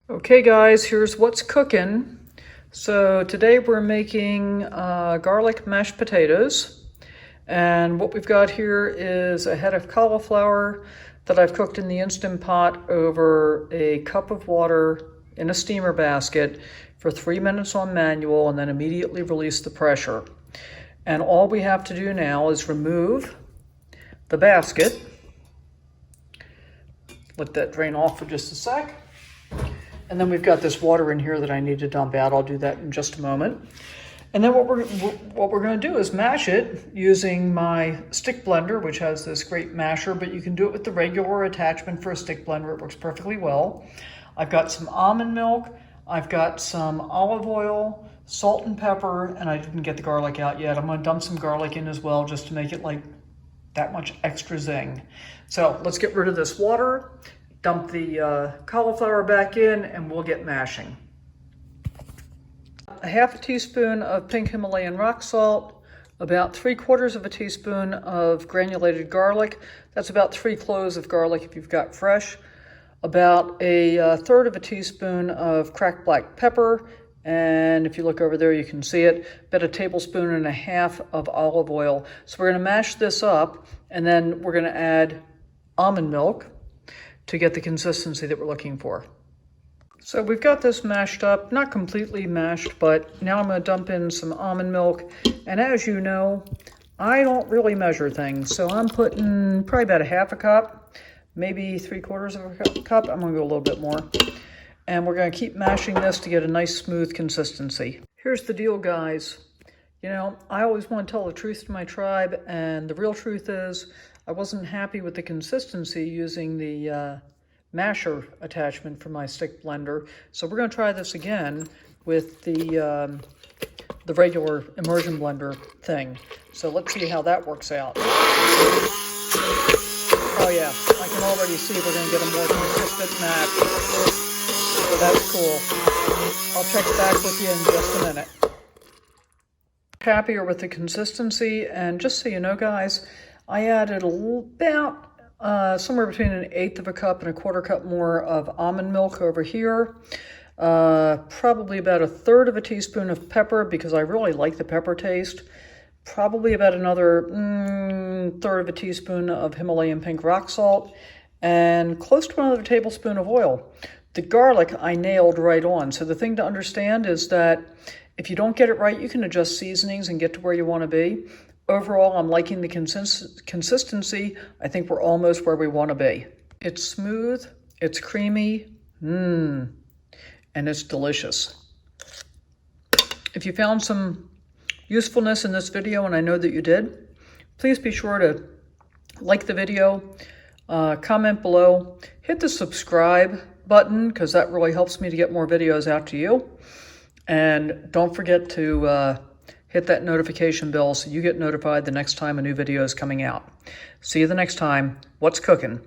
Okay guys, here's what's cooking. So today we're making garlic mashed potatoes. And what we've got here is a head of cauliflower that I've cooked in the Instant Pot over a cup of water in a steamer basket for 3 minutes on manual and then immediately release the pressure. And all we have to do now is remove the basket. Let that drain off for just a sec. And then we've got this water in here that I need to dump out. I'll do that in just a moment. And then what we're going to do is mash it using my stick blender, which has this great masher, but you can do it with the regular attachment for a stick blender. It works perfectly well. I've got some almond milk. I've got some olive oil, salt and pepper, and I didn't get the garlic out yet. I'm going to dump some garlic in as well just to make it like that much extra zing. So let's get rid of this water. Dump the cauliflower back in and we'll get mashing. A half a teaspoon of pink Himalayan rock salt, about 3/4 of a teaspoon of granulated garlic. That's about 3 cloves of garlic if you've got fresh. About a third of a teaspoon of cracked black pepper. And if you look over there, you can see it. About a tablespoon and a half of olive oil. So we're gonna mash this up and then we're gonna add almond milk to get the consistency that we're looking for. So we've got this mashed up, not completely mashed, but now I'm gonna dump in some almond milk. And as you know, I don't really measure things. So I'm putting probably about a half a cup, maybe 3/4 of a cup. I'm gonna go a little bit more. And we're gonna keep mashing this to get a nice smooth consistency. Here's the deal, guys. You know, I always want to tell the truth to my tribe, and the real truth is I wasn't happy with the consistency using the masher attachment for my stick blender. So we're going to try this again with the regular immersion blender thing. So let's see how that works out. Oh yeah, I can already see we're going to get a more consistent mash. So that's cool. I'll check back with you in just a minute. Happier with the consistency, and just so you know, guys, I added about somewhere between 1/8 of a cup and 1/4 cup more of almond milk over here. Probably about 1/3 of a teaspoon of pepper because I really like the pepper taste. Probably about another 1/3 of a teaspoon of Himalayan pink rock salt, and close to another tablespoon of oil. The garlic I nailed right on. So the thing to understand is that if you don't get it right, you can adjust seasonings and get to where you want to be. Overall, I'm liking the consistency. I think we're almost where we want to be. It's smooth, it's creamy, and it's delicious. If you found some usefulness in this video, and I know that you did, please be sure to like the video, comment below, hit the subscribe button because that really helps me to get more videos out to you. And don't forget to hit that notification bell so you get notified the next time a new video is coming out. See you the next time. What's cooking?